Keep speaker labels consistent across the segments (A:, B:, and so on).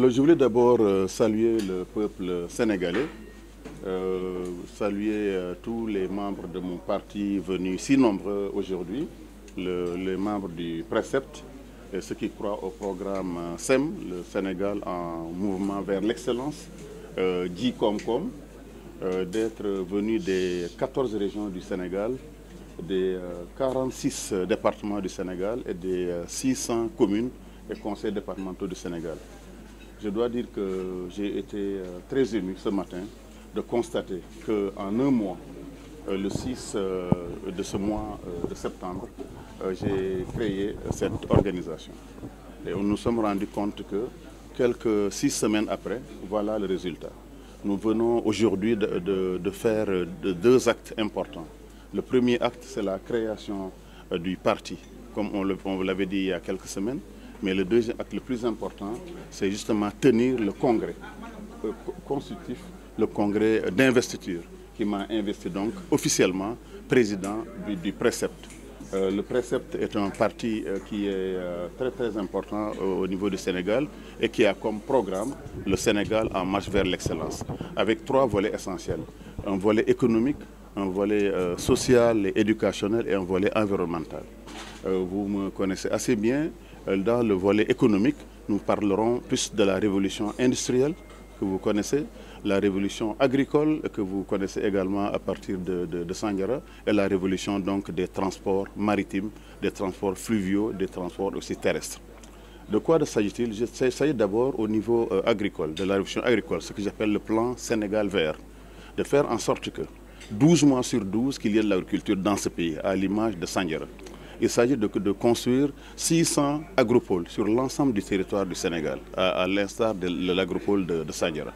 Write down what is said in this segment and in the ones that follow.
A: Alors, je voulais d'abord saluer le peuple sénégalais, saluer tous les membres de mon parti venus si nombreux aujourd'hui, les membres du Précept et ceux qui croient au programme SEM, le Sénégal en mouvement vers l'excellence, dit Comcom, d'être venus des 14 régions du Sénégal, des 46 départements du Sénégal et des 600 communes et conseils départementaux du Sénégal. Je dois dire que j'ai été très ému ce matin de constater qu'en un mois, le 6 de ce mois de septembre, j'ai créé cette organisation. Et nous nous sommes rendus compte que quelques 6 semaines après, voilà le résultat. Nous venons aujourd'hui de faire 2 actes importants. Le premier acte, c'est la création du parti, comme on vous l'avait dit il y a quelques semaines. Mais le deuxième acte le plus important, c'est justement tenir le congrès constitutif, le congrès d'investiture, qui m'a investi donc officiellement président du Précept. Le Précept est un parti qui est très important au niveau du Sénégal et qui a comme programme le Sénégal en marche vers l'excellence, avec 3 volets essentiels. Un volet économique, un volet social et éducationnel et un volet environnemental. Vous me connaissez assez bien. Dans le volet économique, nous parlerons plus de la révolution industrielle que vous connaissez, la révolution agricole que vous connaissez également à partir de Sandiara et la révolution donc des transports maritimes, des transports fluviaux, des transports aussi terrestres. De quoi s'agit-il? Il s'agit d'abord au niveau agricole, de la révolution agricole, ce que j'appelle le plan Sénégal vert, de faire en sorte que 12 mois sur 12 qu'il y ait de l'agriculture dans ce pays, à l'image de Sandiara. Il s'agit de construire 600 agropoles sur l'ensemble du territoire du Sénégal, à l'instar de l'agropole de Sandiara.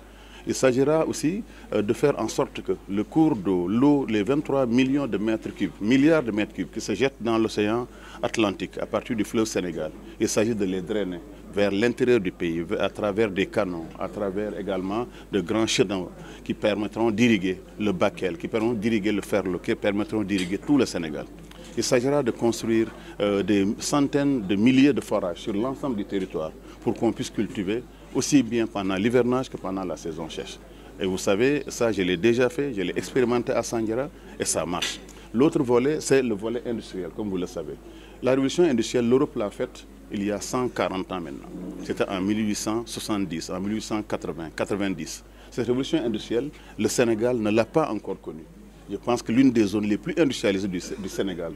A: Il s'agira aussi de faire en sorte que le cours d'eau, l'eau, les 23 millions de mètres cubes, milliards de mètres cubes qui se jettent dans l'océan Atlantique à partir du fleuve Sénégal, il s'agit de les drainer vers l'intérieur du pays, à travers des canaux, à travers également de grands chemins qui permettront d'irriguer le Bakel, qui permettront d'irriguer le Ferlo, qui permettront d'irriguer tout le Sénégal. Il s'agira de construire des centaines de milliers de forages sur l'ensemble du territoire pour qu'on puisse cultiver aussi bien pendant l'hivernage que pendant la saison sèche. Et vous savez, ça je l'ai déjà fait, je l'ai expérimenté à Sandiara et ça marche. L'autre volet, c'est le volet industriel, comme vous le savez. La révolution industrielle, l'Europe l'a faite il y a 140 ans maintenant. C'était en 1870, en 1880, 90. Cette révolution industrielle, le Sénégal ne l'a pas encore connue. Je pense que l'une des zones les plus industrialisées du Sénégal,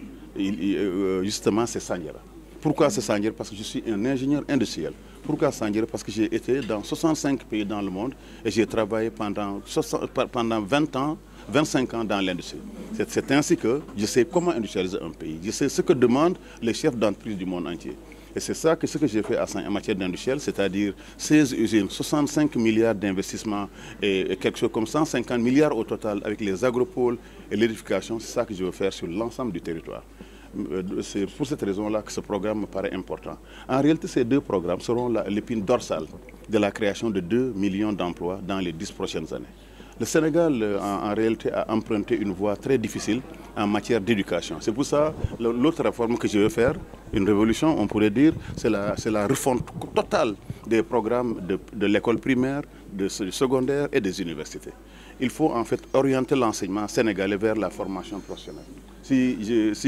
A: justement, c'est Sandiara. Pourquoi c'est Sandiara? Parce que je suis un ingénieur industriel. Pourquoi Sandiara? Parce que j'ai été dans 65 pays dans le monde et j'ai travaillé pendant 20 ans, 25 ans dans l'industrie. C'est ainsi que je sais comment industrialiser un pays. Je sais ce que demandent les chefs d'entreprise du monde entier. Et c'est ça ce que j'ai fait en matière d'industriel, c'est-à-dire 16 usines, 65 milliards d'investissements et quelque chose comme 150 milliards au total avec les agropoles et l'édification. C'est ça que je veux faire sur l'ensemble du territoire. C'est pour cette raison-là que ce programme me paraît important. En réalité, ces 2 programmes seront l'épine dorsale de la création de 2 millions d'emplois dans les 10 prochaines années. Le Sénégal, en réalité, a emprunté une voie très difficile en matière d'éducation. C'est pour ça l'autre réforme que je veux faire, une révolution, on pourrait dire, c'est la refonte totale des programmes de l'école primaire, du secondaire et des universités. Il faut en fait orienter l'enseignement sénégalais vers la formation professionnelle. Si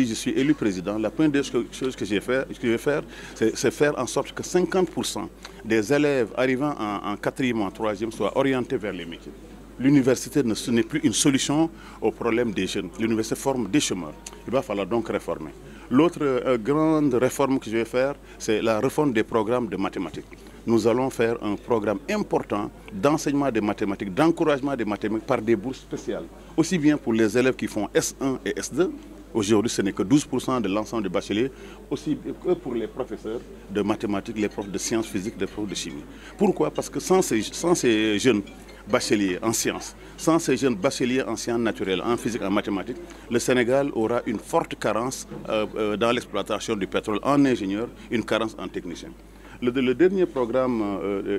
A: je suis élu président, la première des choses que je vais faire, c'est faire en sorte que 50% des élèves arrivant en 4e ou en 3e soient orientés vers les métiers. L'université ce n'est plus une solution au problème des jeunes. L'université forme des chômeurs. Il va falloir donc réformer. L'autre grande réforme que je vais faire, c'est la réforme des programmes de mathématiques. Nous allons faire un programme important d'enseignement des mathématiques, d'encouragement des mathématiques par des bourses spéciales. Aussi bien pour les élèves qui font S1 et S2, aujourd'hui ce n'est que 12% de l'ensemble des bacheliers, aussi que pour les professeurs de mathématiques, les profs de sciences physiques, les profs de chimie. Pourquoi? Parce que sans ces jeunes bacheliers en sciences, sans ces jeunes bacheliers en sciences naturelles, en physique, en mathématiques, le Sénégal aura une forte carence dans l'exploitation du pétrole en ingénieurs, une carence en techniciens. Le dernier programme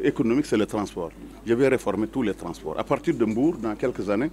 A: économique, c'est le transport. Je vais réformer tous les transports. À partir de Mbour, dans quelques années,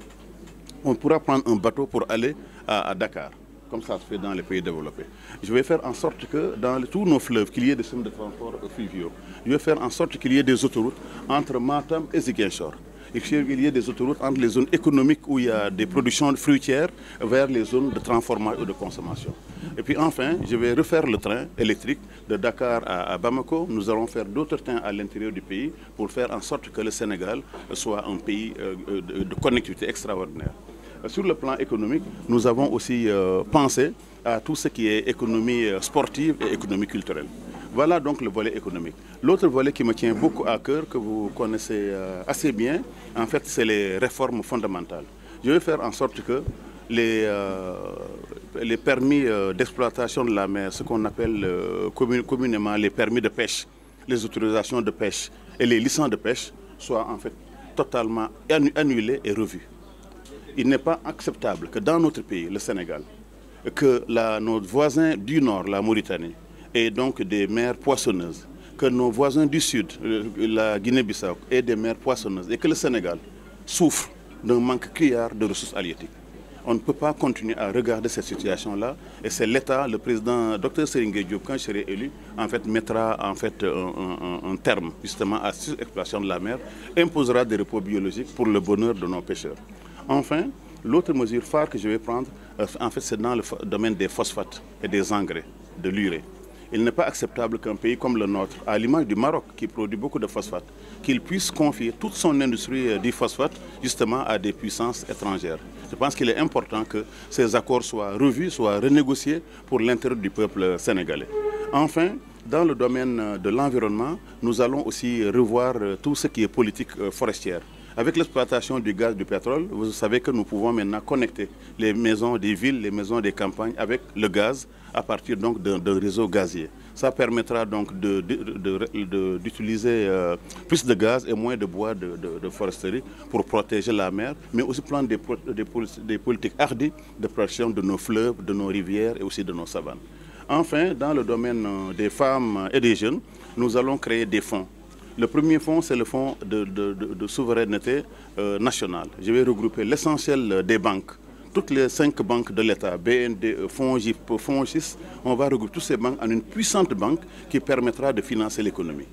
A: on pourra prendre un bateau pour aller à Dakar. comme ça se fait dans les pays développés. Je vais faire en sorte que dans tous nos fleuves, qu'il y ait des systèmes de transport fluviaux. Je vais faire en sorte qu'il y ait des autoroutes entre Matam et Ziguinchor. Et qu'il y ait des autoroutes entre les zones économiques où il y a des productions fruitières vers les zones de transformation et de consommation. Et puis enfin, je vais refaire le train électrique de Dakar à Bamako. Nous allons faire d'autres trains à l'intérieur du pays pour faire en sorte que le Sénégal soit un pays de connectivité extraordinaire. Sur le plan économique, nous avons aussi pensé à tout ce qui est économie sportive et économie culturelle. Voilà donc le volet économique. L'autre volet qui me tient beaucoup à cœur, que vous connaissez assez bien, en fait, c'est les réformes fondamentales. Je vais faire en sorte que les permis d'exploitation de la mer, ce qu'on appelle communément les permis de pêche, les autorisations de pêche et les licences de pêche, soient en fait totalement annulés et revus. Il n'est pas acceptable que dans notre pays, le Sénégal, que nos voisins du Nord, la Mauritanie, aient donc des mers poissonneuses, que nos voisins du Sud, la Guinée-Bissau, aient des mers poissonneuses et que le Sénégal souffre d'un manque criard de ressources halieutiques. On ne peut pas continuer à regarder cette situation-là et c'est l'État, le président Dr Serigne Diop, quand je serai élu, en fait, mettra en fait, un terme justement à cette exploitation de la mer, imposera des repos biologiques pour le bonheur de nos pêcheurs. Enfin, l'autre mesure phare que je vais prendre, en fait, c'est dans le domaine des phosphates et des engrais, de l'urée. Il n'est pas acceptable qu'un pays comme le nôtre, à l'image du Maroc, qui produit beaucoup de phosphate, qu'il puisse confier toute son industrie du phosphate justement à des puissances étrangères. Je pense qu'il est important que ces accords soient revus, soient renégociés pour l'intérêt du peuple sénégalais. Enfin, dans le domaine de l'environnement, nous allons aussi revoir tout ce qui est politique forestière. Avec l'exploitation du gaz et du pétrole, vous savez que nous pouvons maintenant connecter les maisons des villes, les maisons des campagnes avec le gaz à partir donc d'un réseau gazier. Ça permettra donc d'utiliser plus de gaz et moins de bois de foresterie pour protéger la mer, mais aussi prendre des politiques hardies de protection de nos fleuves, de nos rivières et aussi de nos savanes. Enfin, dans le domaine des femmes et des jeunes, nous allons créer des fonds. Le premier fonds, c'est le fonds de souveraineté nationale. Je vais regrouper l'essentiel des banques. Toutes les 5 banques de l'État, BND, FONGIP, FONGIS, on va regrouper toutes ces banques en une puissante banque qui permettra de financer l'économie,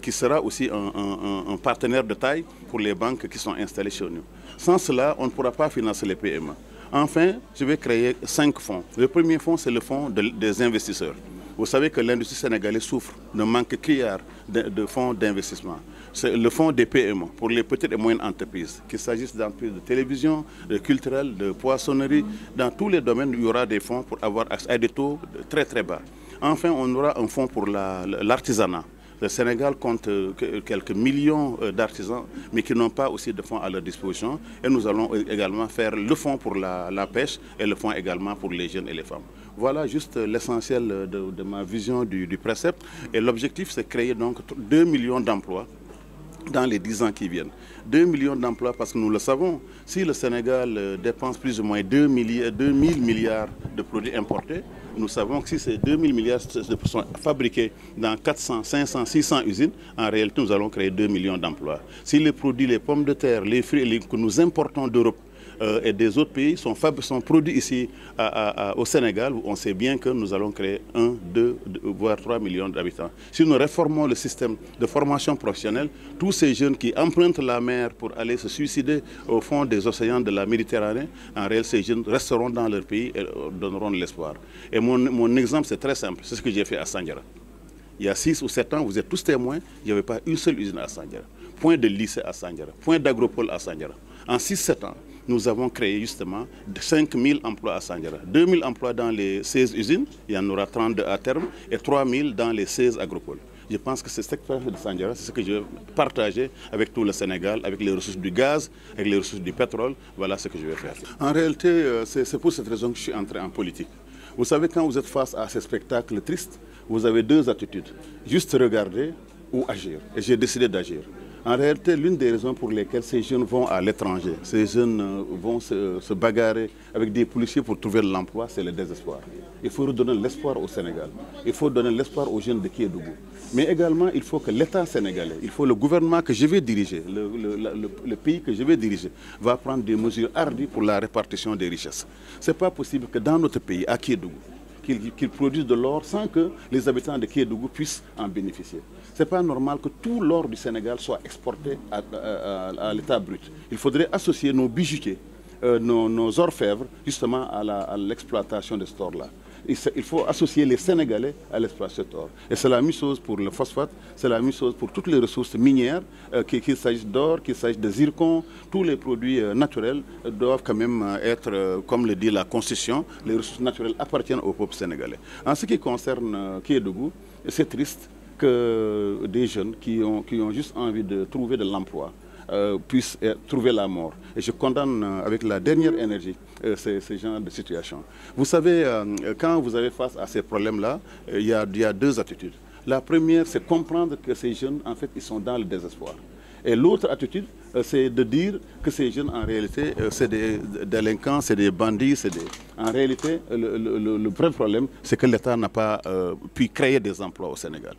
A: qui sera aussi un partenaire de taille pour les banques qui sont installées chez nous. Sans cela, on ne pourra pas financer les PME. Enfin, je vais créer 5 fonds. Le premier fonds, c'est le fonds des investisseurs. Vous savez que l'industrie sénégalaise souffre d'un manque criard de fonds d'investissement. C'est le fonds des PME pour les petites et moyennes entreprises, qu'il s'agisse d'entreprises de télévision, de culturel, de poissonnerie. Dans tous les domaines, il y aura des fonds pour avoir accès à des taux très très bas. Enfin, on aura un fonds pour l'artisanat. Le Sénégal compte quelques millions d'artisans, mais qui n'ont pas aussi de fonds à leur disposition. Et nous allons également faire le fonds pour la pêche et le fonds également pour les jeunes et les femmes. Voilà juste l'essentiel de ma vision du précepte. Et l'objectif, c'est de créer donc 2 millions d'emplois dans les 10 ans qui viennent. 2 millions d'emplois parce que nous le savons, si le Sénégal dépense plus ou moins 2 000 milliards de produits importés, nous savons que si ces 2 000 milliards sont fabriqués dans 400, 500, 600 usines, en réalité nous allons créer 2 millions d'emplois. Si les produits, les pommes de terre, les fruits que nous importons d'Europe, et des autres pays sont produits ici au Sénégal, où on sait bien que nous allons créer 1, 2, voire 3 millions d'habitants. Si nous réformons le système de formation professionnelle, tous ces jeunes qui empruntent la mer pour aller se suicider au fond des océans de la Méditerranée, en réalité, ces jeunes resteront dans leur pays et donneront de l'espoir. Et mon exemple, c'est très simple, c'est ce que j'ai fait à Sandiara. Il y a 6 ou 7 ans, vous êtes tous témoins, il n'y avait pas une seule usine à Sandiara. Point de lycée à Sandiara, point d'agropole à Sandiara. En 6-7 ans, nous avons créé justement 5 000 emplois à Sandiara. 2 000 emplois dans les 16 usines, il y en aura 32 à terme, et 3 000 dans les 16 agropoles. Je pense que c'est cette expérience de Sandiara, c'est ce que je vais partager avec tout le Sénégal, avec les ressources du gaz, avec les ressources du pétrole. Voilà ce que je vais faire. En réalité, c'est pour cette raison que je suis entré en politique. Vous savez, quand vous êtes face à ces spectacles tristes, vous avez 2 attitudes. Juste regarder ou agir. Et j'ai décidé d'agir. En réalité, l'une des raisons pour lesquelles ces jeunes vont à l'étranger, ces jeunes vont se bagarrer avec des policiers pour trouver de l'emploi, c'est le désespoir. Il faut redonner l'espoir au Sénégal. Il faut donner l'espoir aux jeunes de Kédougou. Mais également, il faut que l'État sénégalais, il faut le gouvernement que je vais diriger, le pays que je vais diriger, va prendre des mesures hardies pour la répartition des richesses. Ce n'est pas possible que dans notre pays, à Kédougou, qu'ils produisent de l'or sans que les habitants de Kédougou puissent en bénéficier. Ce n'est pas normal que tout l'or du Sénégal soit exporté à l'état brut. Il faudrait associer nos bijoutiers, nos orfèvres, justement à l'exploitation de cet or-là. Il faut associer les Sénégalais à l'exploitation de cet or. Et c'est la même chose pour le phosphate, c'est la même chose pour toutes les ressources minières, qu'il s'agisse d'or, qu'il s'agisse de zircon, tous les produits naturels doivent quand même être, comme le dit la Constitution, les ressources naturelles appartiennent au peuple sénégalais. En ce qui concerne Kédougou, c'est triste que des jeunes qui ont juste envie de trouver de l'emploi puissent trouver la mort. Et je condamne avec la dernière énergie ces genres de situation. Vous savez, quand vous avez face à ces problèmes-là, il y a deux attitudes. La première, c'est comprendre que ces jeunes, en fait, ils sont dans le désespoir. Et l'autre attitude, c'est de dire que ces jeunes, en réalité, c'est des délinquants, c'est des bandits. En réalité, le vrai problème, c'est que l'État n'a pas pu créer des emplois au Sénégal.